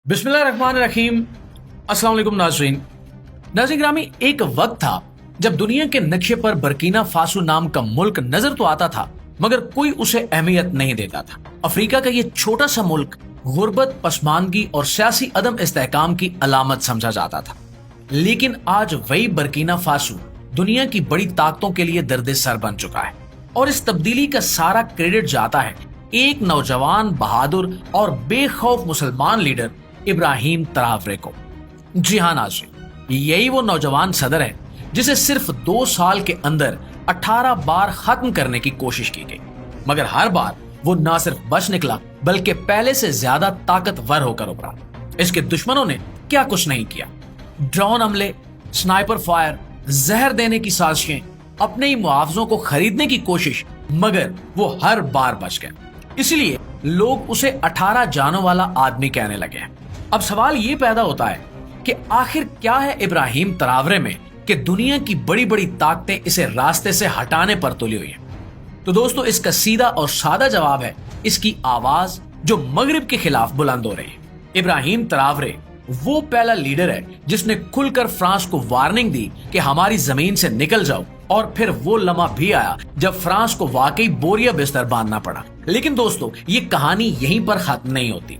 बिस्मिल्लाहिर्रहमानिर्रहीम। अस्सलाम वालेकुम नाज़रीन ग्रामी, एक वक्त था जब दुनिया के नक्शे पर बर्किना फासो नाम का मुल्क नजर तो आता था मगर कोई उसे अहमियत नहीं देता था। अफ्रीका का ये छोटा सा मुल्क गुर्बत, पसमानगी और सियासी अदम इस्तेहकाम की अलामत समझा जाता था। लेकिन आज वही बर्किना फासो दुनिया की बड़ी ताकतों के लिए दर्द सर बन चुका है और इस तब्दीली का सारा क्रेडिट जाता है एक नौजवान, बहादुर और बेखौफ मुसलमान लीडर इब्राहिम तरावरे को। जी हाँ नाज़रीन, यही वो नौजवान सदर है जिसे सिर्फ 2 साल के अंदर 18 बार खत्म करने की कोशिश की गई, मगर हर बार वो न सिर्फ बच निकला बल्कि पहले से ज्यादा ताकतवर होकर उभरा। इसके दुश्मनों ने क्या कुछ नहीं किया, ड्रोन हमले, स्नाइपर फायर, जहर देने की साजिशें, अपने ही मुआवजों को खरीदने की कोशिश, मगर वो हर बार बच गया। इसलिए लोग उसे 18 जानों वाला आदमी कहने लगे हैं। अब सवाल ये पैदा होता है कि आखिर क्या है इब्राहिम तरावरे में कि दुनिया की बड़ी बड़ी ताकतें इसे रास्ते से हटाने पर तुली हुई हैं। तो दोस्तों, इसका सीधा और सादा जवाब है इसकी आवाज जो मगरिब के खिलाफ बुलंद हो रही है। इब्राहिम तरावरे वो पहला लीडर है जिसने खुलकर फ्रांस को वार्निंग दी कि हमारी जमीन से निकल जाओ, और फिर वो लम्हा भी आया जब फ्रांस को वाकई बोरिया बिस्तर बांधना पड़ा। लेकिन दोस्तों, ये कहानी यहीं पर खत्म नहीं होती।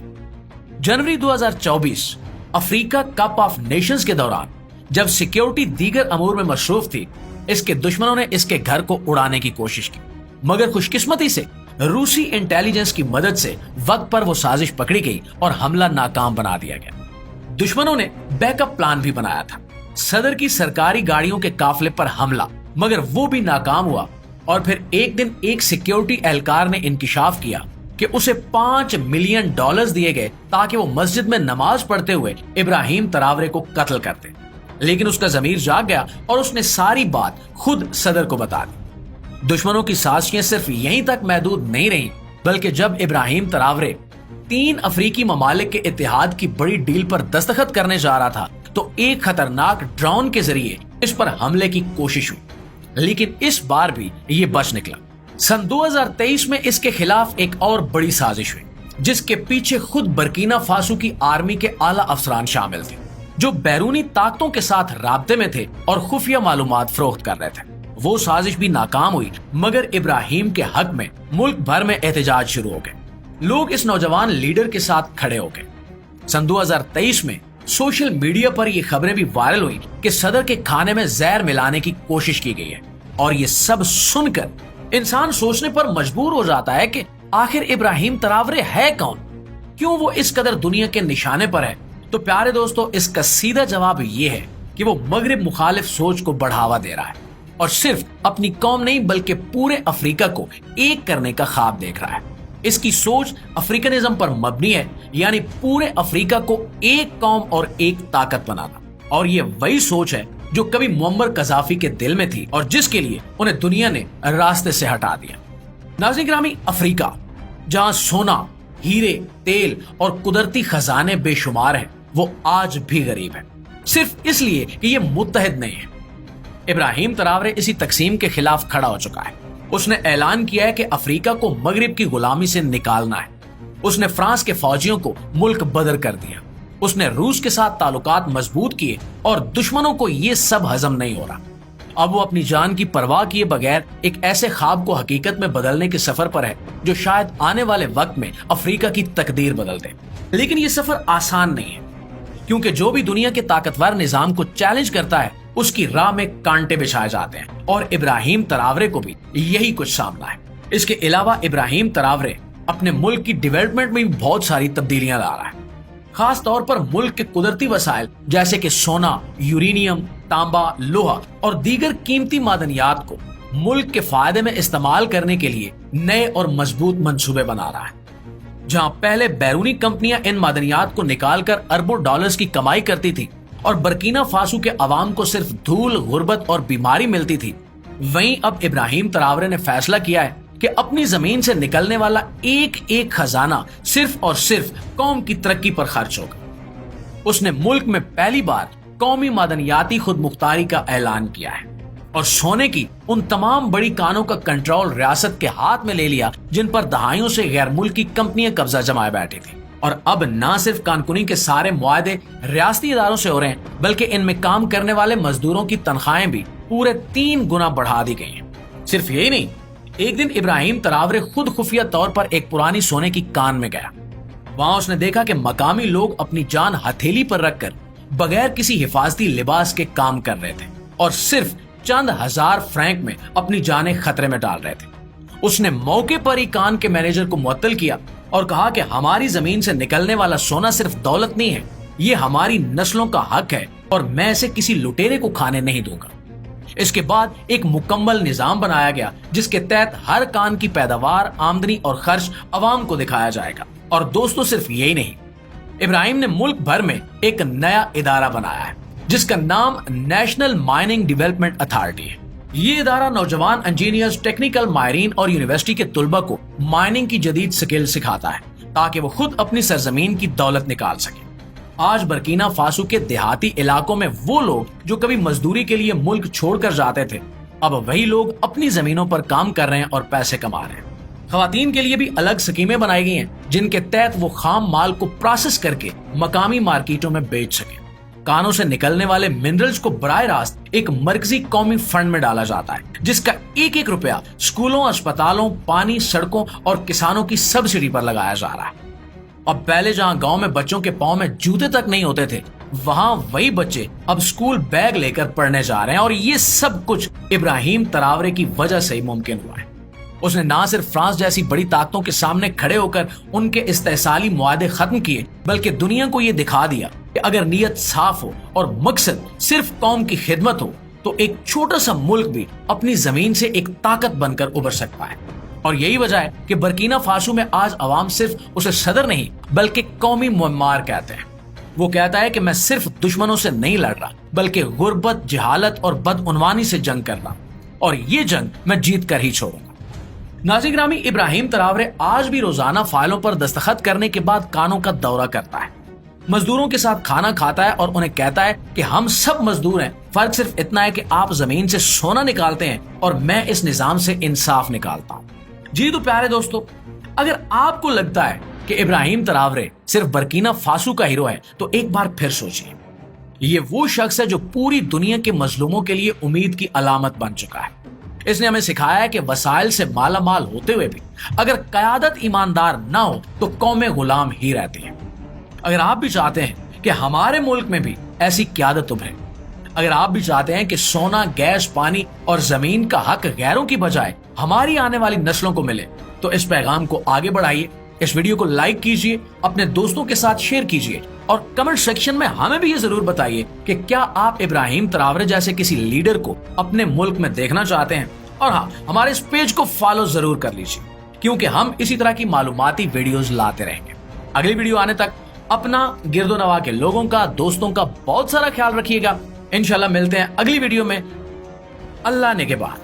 जनवरी 2024 अफ्रीका कप ऑफ नेशंस के दौरान जब सिक्योरिटी दीगर अमूर में मसरूफ थी, इसके दुश्मनों ने इसके घर को उड़ाने की कोशिश की, मगर खुशकिस्मती से रूसी इंटेलिजेंस की मदद से वक्त पर वो साजिश पकड़ी गई और हमला नाकाम बना दिया गया। दुश्मनों ने बैकअप प्लान भी बनाया था, सदर की सरकारी गाड़ियों के काफिले पर हमला, मगर वो भी नाकाम हुआ। और फिर एक दिन एक सिक्योरिटी एहलकार ने इंकिशाफ किया कि उसे $5 मिलियन दिए गए ताकि वो मस्जिद में नमाज पढ़ते हुए इब्राहिम तरावरे को कत्ल करते। लेकिन उसका जमीर जाग गया और उसने सारी बात खुद सदर को बता दी। दुश्मनों की साजिशें सिर्फ यहीं तक महदूद नहीं रहीं, बल्कि जब इब्राहिम तरावरे 3 अफ्रीकी ममालिक के इत्तेहाद की बड़ी डील पर दस्तखत करने जा रहा था तो एक खतरनाक ड्रोन के जरिए इस पर हमले की कोशिश हुई, लेकिन इस बार भी ये बच निकला। सन 2023 में इसके खिलाफ एक और बड़ी साजिश हुई जिसके पीछे खुद बर्किना फासो की आर्मी के आला अफसरान शामिल थे जो बैरूनी ताकतों के साथ राब्ते में थे और खुफिया मालूमात फरोख्त कर रहे थे। वो साजिश भी नाकाम हुई, मगर इब्राहिम के हक में मुल्क भर में एहतजाज शुरू हो गए। लोग इस नौजवान लीडर के साथ खड़े हो गए। सन 2023 में सोशल मीडिया पर ये खबरें भी वायरल हुई कि सदर के खाने में जहर मिलाने की कोशिश की गई है, और ये सब सुनकर इंसान सोचने पर मजबूर हो जाता है कि आखिर इब्राहिम तरावरे है कौन, क्यों वो इस कदर दुनिया के निशाने पर है। तो प्यारे दोस्तों, इसका सीधा जवाब ये है कि वो मगरिब मुखालिफ सोच को बढ़ावा दे रहा है और सिर्फ अपनी कौम नहीं बल्कि पूरे अफ्रीका को एक करने का ख्वाब देख रहा है। इसकी सोच अफ्रीकनिज्म पर मबनी है, यानी पूरे अफ्रीका को एक कौम और एक ताकत बनाना। और ये वही सोच है जो कभी मुअम्मर कज़ाफी के दिल में थी और जिसके लिए उन्हें दुनिया ने रास्ते से हटा दिया। नाज़रीन ग्रामी, अफ्रीका जहां सोना, हीरे, तेल और कुदरती खजाने बेशुमार हैं, वो आज भी गरीब है, सिर्फ इसलिए कि ये मुत्तहिद नहीं है। इब्राहिम तरावरे इसी तकसीम के खिलाफ खड़ा हो चुका है। उसने ऐलान किया है कि अफ्रीका को मगरिब की गुलामी से निकालना है। उसने फ्रांस के फौजियों को मुल्क बदर कर दिया। उसने रूस के साथ ताल्लुकात मजबूत किए और दुश्मनों को ये सब हजम नहीं हो रहा। अब वो अपनी जान की परवाह किए बगैर एक ऐसे ख्वाब को हकीकत में बदलने के सफर पर है जो शायद आने वाले वक्त में अफ्रीका की तकदीर बदल दे। लेकिन ये सफर आसान नहीं है, क्योंकि जो भी दुनिया के ताकतवर निजाम को चैलेंज करता है उसकी राह में कांटे बिछाए जाते हैं, और इब्राहिम तरावरे को भी यही कुछ सामना है। इसके अलावा इब्राहिम तरावरे अपने मुल्क की डेवलपमेंट में भी बहुत सारी तब्दीलियां ला रहा है, खास तौर पर मुल्क के कुदरती वसाइल जैसे कि सोना, यूरेनियम, तांबा, लोहा और दीगर कीमती मादनियात को मुल्क के फायदे में इस्तेमाल करने के लिए नए और मजबूत मंसूबे बना रहा है। जहां पहले बैरूनी कंपनियां इन मादनियात को निकालकर अरबों डॉलर्स की कमाई करती थी और बर्किना फासो के अवाम को सिर्फ धूल, गुर्बत और बीमारी मिलती थी, वहीं अब इब्राहिम तरावरे ने फैसला किया है कि अपनी जमीन से निकलने वाला एक एक खजाना सिर्फ और सिर्फ कौम की तरक्की पर खर्च होगा। उसने मुल्क में पहली बार कौमी मादनियाती खुद मुख्तारी का ऐलान किया है और सोने की उन तमाम बड़ी कानों का कंट्रोल रियासत के हाथ में ले लिया जिन पर दहाइयों से गैर मुल्की कंपनियां कब्जा जमाए बैठी थी। اور اب نہ صرف کانکنی کے سارے معاہدے ریاستی اداروں سے ہو رہے ہیں بلکہ ان میں کام کرنے والے مزدوروں کی تنخواہیں بھی پورے 3 گنا بڑھا دی گئی ہیں۔ صرف یہی نہیں، ایک دن ابراہیم تراورے خود خفیہ طور پر ایک پرانی سونے کی کان میں گیا۔ وہاں اس نے دیکھا کہ مقامی لوگ اپنی جان ہتھیلی پر رکھ کر بغیر کسی حفاظتی لباس کے کام کر رہے تھے اور صرف چند ہزار فرینک میں اپنی جانیں خطرے میں ڈال رہے تھے۔ اس نے موقع پر ہی کان کے مینیجر کو معطل کیا اور کہا کہ ہماری زمین سے نکلنے والا سونا صرف دولت نہیں ہے، یہ ہماری نسلوں کا حق ہے اور میں اسے کسی لٹیرے کو کھانے نہیں دوں گا۔ اس کے بعد ایک مکمل نظام بنایا گیا جس کے تحت ہر کان کی پیداوار، آمدنی اور خرچ عوام کو دکھایا جائے گا۔ اور دوستو صرف یہی نہیں، ابراہیم نے ملک بھر میں ایک نیا ادارہ بنایا ہے جس کا نام نیشنل مائننگ ڈیولپمنٹ اتھارٹی ہے۔ یہ ادارہ نوجوان انجینئرز، ٹیکنیکل ماہرین اور یونیورسٹی کے طلبہ کو مائننگ کی جدید سکل سکھاتا ہے تاکہ وہ خود اپنی سرزمین کی دولت نکال سکیں۔ آج برکینا فاسو کے دیہاتی علاقوں میں وہ لوگ جو کبھی مزدوری کے لیے ملک چھوڑ کر جاتے تھے، اب وہی لوگ اپنی زمینوں پر کام کر رہے ہیں اور پیسے کما رہے ہیں۔ خواتین کے لیے بھی الگ سکیمیں بنائی گئی ہیں جن کے تحت وہ خام مال کو پروسیس کر کے مقامی مارکیٹوں میں بیچ سکیں۔ کانوں سے نکلنے والے منرلز کو براہ راست ایک مرکزی قومی فنڈ میں ڈالا جاتا ہے جس کا ایک ایک روپیہ اسکولوں، اسپتالوں، پانی، سڑکوں اور کسانوں کی سبسڈی پر لگایا جا رہا ہے۔ اب پہلے جہاں گاؤں میں بچوں کے پاؤں میں جوتے تک نہیں ہوتے تھے، وہاں وہی بچے اب اسکول بیگ لے کر پڑھنے جا رہے ہیں، اور یہ سب کچھ ابراہیم تراورے کی وجہ سے ہی ممکن ہوا ہے۔ اس نے نہ صرف فرانس جیسی بڑی طاقتوں کے سامنے کھڑے ہو کر ان کے استحصالی معاہدے ختم کیے بلکہ دنیا کو یہ دکھا دیا کہ اگر نیت صاف ہو اور مقصد صرف قوم کی خدمت ہو تو ایک چھوٹا سا ملک بھی اپنی زمین سے ایک طاقت بن کر ابھر سکتا ہے۔ اور یہی وجہ ہے کہ برکینا فاسو میں آج عوام صرف اسے صدر نہیں بلکہ قومی معمار کہتے ہیں۔ وہ کہتا ہے کہ میں صرف دشمنوں سے نہیں لڑ رہا بلکہ غربت، جہالت اور بدعنوانی سے جنگ کر رہا ہوں، اور یہ جنگ میں جیت کر ہی چھوڑوں گا۔ ناظرین گرامی، ابراہیم تراورے آج بھی روزانہ فائلوں پر دستخط کرنے کے بعد کانوں کا دورہ کرتا ہے، مزدوروں کے ساتھ کھانا کھاتا ہے اور انہیں کہتا ہے کہ ہم سب مزدور ہیں، فرق صرف اتنا ہے کہ آپ زمین سے سونا نکالتے ہیں اور میں اس نظام سے انصاف نکالتا ہوں۔ جی تو پیارے دوستو، اگر آپ کو لگتا ہے کہ ابراہیم تراورے صرف برکینا فاسو کا ہیرو ہے تو ایک بار پھر سوچیے، یہ وہ شخص ہے جو پوری دنیا کے مظلوموں کے لیے امید کی علامت بن چکا ہے۔ اس نے ہمیں سکھایا ہے کہ وسائل سے مالا مال ہوتے ہوئے بھی اگر قیادت ایماندار نہ ہو تو قومیں غلام ہی رہتی ہیں۔ اگر آپ بھی چاہتے ہیں کہ ہمارے ملک میں بھی ایسی قیادت ابھرے، اگر آپ بھی چاہتے ہیں کہ سونا، گیس، پانی اور زمین کا حق غیروں کی بجائے ہماری آنے والی نسلوں کو ملے، تو اس پیغام کو آگے بڑھائیے، اس ویڈیو کو لائک کیجئے، اپنے دوستوں کے ساتھ شیئر کیجئے اور کمنٹ سیکشن میں ہمیں بھی یہ ضرور بتائیے کہ کیا آپ ابراہیم تراورے جیسے کسی لیڈر کو اپنے ملک میں دیکھنا چاہتے ہیں۔ اور ہاں، ہمارے اس پیج کو فالو ضرور کر لیجئے کیونکہ ہم اسی طرح کی معلوماتی ویڈیوز لاتے رہیں گے۔ اگلی ویڈیو آنے تک اپنا، گرد و نواح کے لوگوں کا، دوستوں کا بہت سارا خیال رکھیے گا۔ انشاءاللہ ملتے ہیں اگلی ویڈیو میں۔ اللہ نے کے بعد